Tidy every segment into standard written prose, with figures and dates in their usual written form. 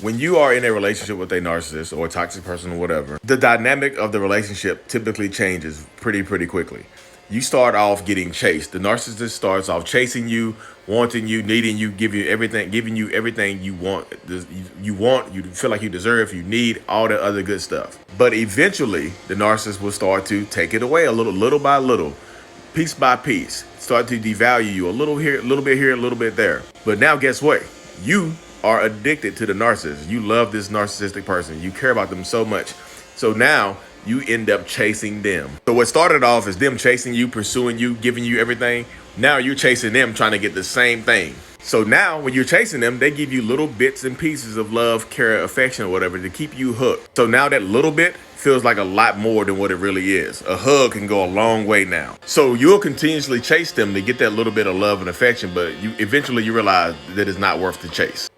when you are in a relationship with a narcissist or a toxic person or whatever, the dynamic of the relationship typically changes pretty quickly. You start off getting chased. The narcissist starts off chasing you, wanting you, needing you, giving you everything you want. You feel like you deserve, you need, all the other good stuff. But eventually, the narcissist will start to take it away little by little, piece by piece, start to devalue you a little here, a little bit here, a little bit there. But now, guess what? You are addicted to the narcissist. You love this narcissistic person. You care about them so much. So now you end up chasing them. So what started off as them chasing you, pursuing you, giving you everything, now you're chasing them, trying to get the same thing. So now when you're chasing them, they give you little bits and pieces of love, care, affection, or whatever to keep you hooked. So now that little bit feels like a lot more than what it really is. A hug can go a long way now. So you'll continuously chase them to get that little bit of love and affection, but you eventually realize that it's not worth the chase.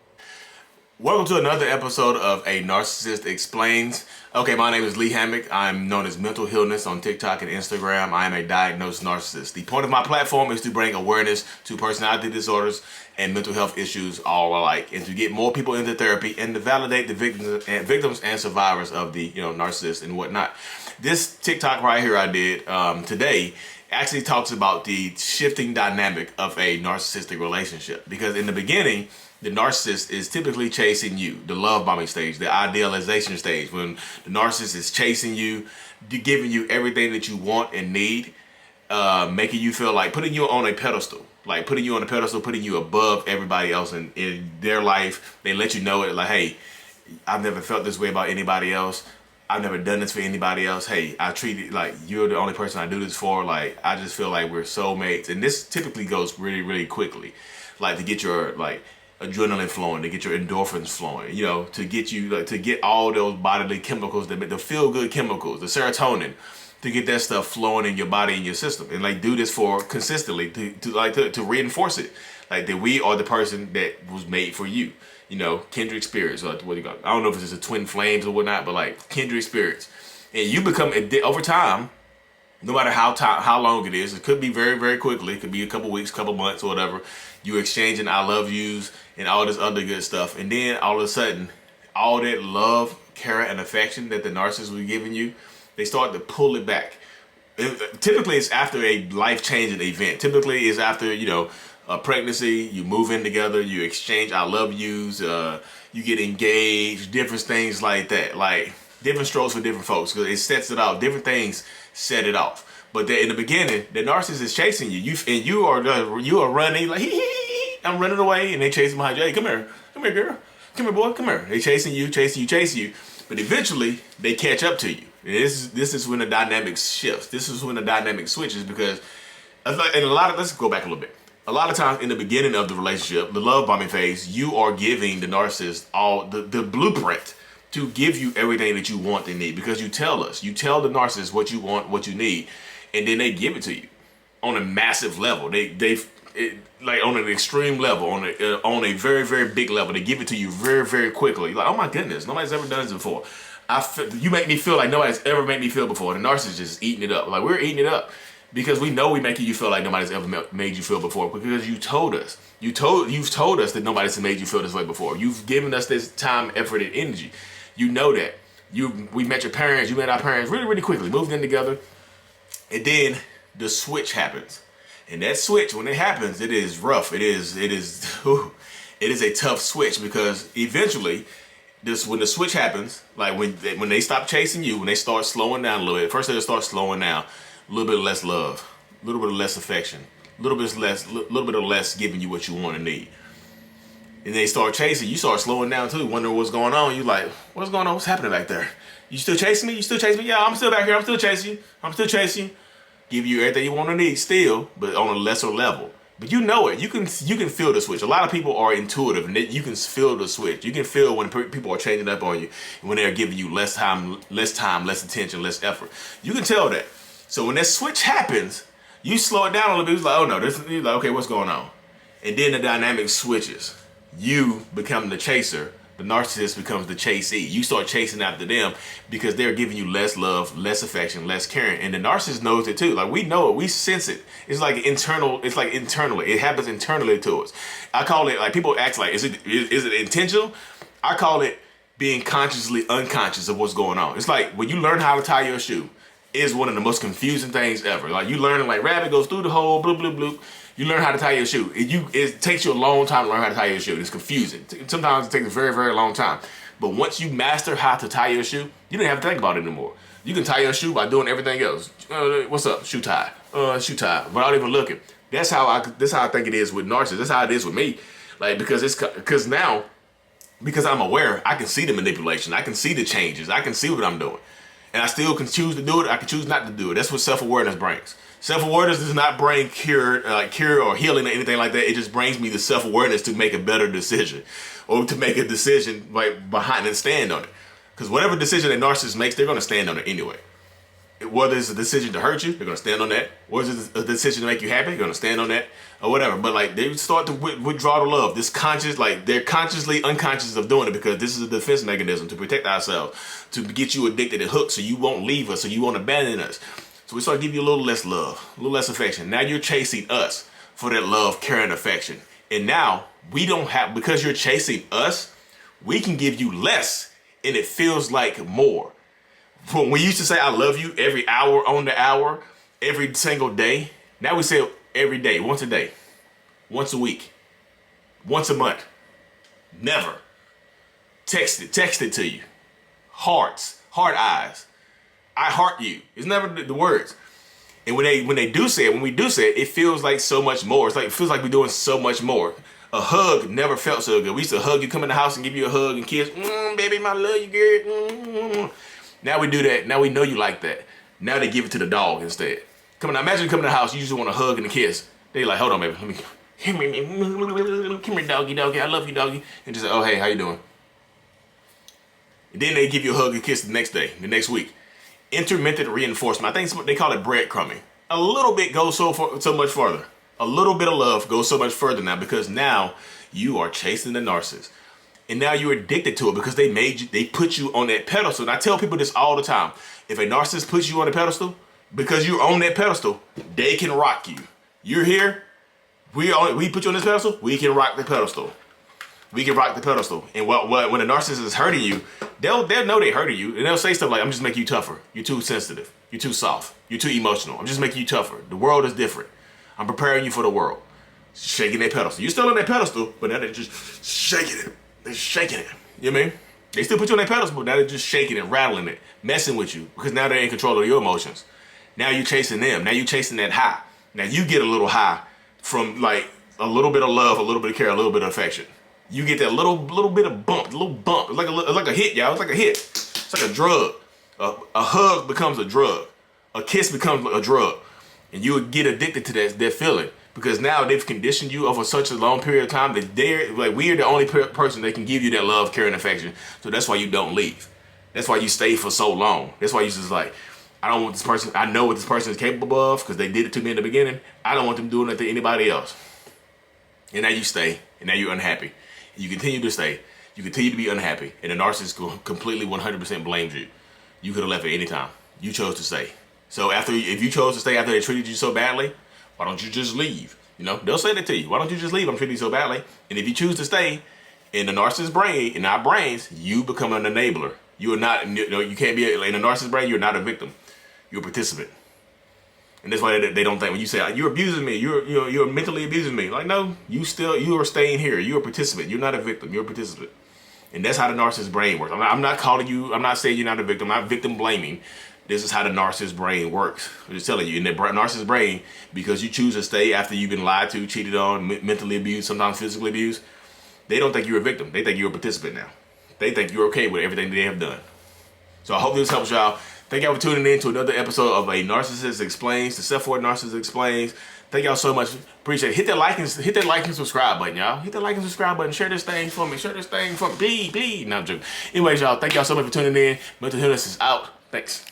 Welcome to another episode of A Narcissist Explains. Okay, my name is Lee Hammock. I'm known as Mental Healness on TikTok and Instagram. I am a diagnosed narcissist. The point of my platform is to bring awareness to personality disorders and mental health issues all alike, and to get more people into therapy and to validate the victims and survivors of the narcissists and whatnot. This TikTok right here I did today actually talks about the shifting dynamic of a narcissistic relationship, because in the beginning, the narcissist is typically chasing you, the love bombing stage, the idealization stage, when the narcissist is chasing you, giving you everything that you want and need, making you feel like putting you on a pedestal, putting you above everybody else in their life. They let you know it, like, hey, I've never felt this way about anybody else. I've never done this for anybody else. Hey, I treat it like you're the only person I do this for. Like, I just feel like we're soulmates. And this typically goes really quickly, like to get your adrenaline flowing, to get your endorphins flowing, to get you to get all those bodily chemicals, the feel good chemicals, the serotonin, to get that stuff flowing in your body and your system, and do this for consistently to reinforce it, like that we are the person that was made for you. Kindred spirits, or what do you got? I don't know if it's a twin flames or whatnot, but kindred spirits, and you become over time. No matter how long it is, it could be very quickly. It could be a couple weeks, couple months, or whatever. You exchanging I love yous and all this other good stuff, and then all of a sudden, all that love, care, and affection that the narcissist was giving you, they start to pull it back. Typically, it's after a life-changing event. Typically, it's after a pregnancy. You move in together. You exchange I love yous. You get engaged. Different things like that. Like different strokes for different folks, because it sets it off. Different things set it off. But in the beginning, the narcissist is chasing you. You are running like I'm running away, and they chasing behind you. Hey, come here, girl, come here, boy, come here. They chasing you. But eventually, they catch up to you. And this is when the dynamic shifts. This is when the dynamic switches, because let's go back a little bit. A lot of times in the beginning of the relationship, the love bombing phase, you are giving the narcissist all the blueprint to give you everything that you want and need, because you tell the narcissist what you want, what you need, and then they give it to you on a massive level. Like on an extreme level, on a very big level. They give it to you very quickly. You're like, oh my goodness, nobody's ever done this before. You make me feel like nobody's ever made me feel before. The narcissist is eating it up. Like, we're eating it up because we know we're making you feel like nobody's ever made you feel before, because you told us. You've told us that nobody's made you feel this way before. You've given us this time, effort, and energy. You know that. We met your parents. You met our parents really quickly. Moved in together, and then the switch happens. And that switch, when it happens, it is rough. It is a tough switch, because eventually, when the switch happens, like when they stop chasing you, when they start slowing down a little bit. First, they start slowing down, a little bit less love, a little bit of less affection, a little bit of less giving you what you want and need. And they start chasing, you start slowing down too, wondering what's going on. You like, what's going on? What's happening back there? You still chasing me? Yeah, I'm still back here. I'm still chasing you. Give you everything you want to need still, but on a lesser level. But you know it. You can feel the switch. A lot of people are intuitive, and you can feel the switch. You can feel when people are changing up on you, when they're giving you less time, less attention, less effort. You can tell that. So when that switch happens, you slow it down a little bit. It's like, oh no, you're like, okay, what's going on? And then the dynamic switches. You become the chaser. The narcissist becomes the chasee. You start chasing after them because they're giving you less love, less affection, less caring. And the narcissist knows it too. Like, we know it. We sense it. It's like internal. It's like internally. It happens internally to us. I call it, like, people ask like, is it intentional? I call it being consciously unconscious of what's going on. It's like when you learn how to tie your shoe, is one of the most confusing things ever. Like you learn, like rabbit goes through the hole, bloop, bloop, bloop. You learn how to tie your shoe. It takes you a long time to learn how to tie your shoe. It's confusing. Sometimes it takes a very, very long time. But once you master how to tie your shoe, you don't have to think about it anymore. You can tie your shoe by doing everything else. What's up? Shoe tie. Shoe tie. Without even looking. That's how I think it is with narcissists. That's how it is with me. Like because now, because I'm aware, I can see the manipulation. I can see the changes. I can see what I'm doing. And I still can choose to do it. I can choose not to do it. That's what self-awareness brings. Self-awareness does not bring cure or healing or anything like that. It just brings me the self-awareness to make a better decision, or to make a decision like behind and stand on it. Because whatever decision a narcissist makes, they're going to stand on it anyway. Whether it's a decision to hurt you, they're going to stand on that. Whether it's a decision to make you happy, they're going to stand on that, or whatever. But like they start to withdraw the love. This conscious, like they're consciously unconscious of doing it because this is a defense mechanism to protect ourselves, to get you addicted and hooked so you won't leave us, so you won't abandon us. So we start to give you a little less love, a little less affection. Now you're chasing us for that love, care, and affection. And now we don't have, because you're chasing us, we can give you less and it feels like more. When we used to say I love you every hour on the hour, every single day, now we say every day, once a day, once a week, once a month. Never. Text it to you. Hearts, heart eyes. I heart you. It's never the words. And when we do say it, it feels like so much more. It feels like we're doing so much more. A hug never felt so good. We used to hug you, come in the house and give you a hug and kiss. Baby, I love you, girl. Now we do that. Now we know you like that. Now they give it to the dog instead. Imagine coming to the house, you just want a hug and a kiss. They like, hold on, baby. Come here, doggy. I love you, doggy. And just say, oh, hey, how you doing? And then they give you a hug and kiss the next day, the next week. Intermittent reinforcement. I think they call it breadcrumbing. A little bit goes so much further. A little bit of love goes so much further now because now you are chasing the narcissist. And now you're addicted to it because they put you on that pedestal. And I tell people this all the time. If a narcissist puts you on a pedestal, because you're on that pedestal, they can rock you. You're here, we put you on this pedestal, we can rock the pedestal. We can rock the pedestal. And when a narcissist is hurting you, they'll know they're hurting you. And they'll say stuff like, I'm just making you tougher. You're too sensitive. You're too soft. You're too emotional. I'm just making you tougher. The world is different. I'm preparing you for the world. Shaking that pedestal. You're still on that pedestal, but now they're just shaking it. They're shaking it. You know what I mean? They still put you on that pedestal, but now they're just shaking it, rattling it, messing with you, because now they're in control of your emotions. Now you're chasing them. Now you're chasing that high. Now you get a little high from like a little bit of love, a little bit of care, a little bit of affection. You get that little bit of bump, a little bump. It's like a hit, y'all. It's like a hit. It's like a drug. A hug becomes a drug. A kiss becomes a drug. And you would get addicted to that feeling. Because now they've conditioned you over such a long period of time that we are the only person that can give you that love, care, and affection. So that's why you don't leave. That's why you stay for so long. That's why you just like, I don't want this person, I know what this person is capable of because they did it to me in the beginning. I don't want them doing it to anybody else. And now you stay, and now you're unhappy. And you continue to stay. You continue to be unhappy. And the narcissist completely 100% blames you. You could have left at any time. You chose to stay. So if you chose to stay after they treated you so badly, why don't you just leave? You know, they'll say that to you. Why don't you just leave? I'm treating you so badly. And if you choose to stay, in the narcissist brain, in our brains, you become an enabler. You are not, you can't be, in the narcissist brain, you're not a victim. You're a participant. And that's why they don't think, when you say, you're abusing me, you're mentally abusing me. Like, no, you are staying here. You're a participant. You're not a victim. You're a participant. And that's how the narcissist brain works. I'm not calling you, I'm not saying you're not a victim. I'm not victim blaming. This is how the narcissist brain works. I'm just telling you, in the narcissist brain, because you choose to stay after you've been lied to, cheated on, mentally abused, sometimes physically abused, they don't think you're a victim. They think you're a participant now. They think you're okay with everything they have done. So I hope this helps y'all. Thank y'all for tuning in to another episode of A Narcissist Explains, the Self-Aware Narcissist Explains. Thank y'all so much. Appreciate it. Hit that like and subscribe button, y'all. Hit that like and subscribe button. Share this thing for me. Share this thing for me. Please. No, I'm joking. Anyways, y'all, thank y'all so much for tuning in. Mental Illness is out. Thanks.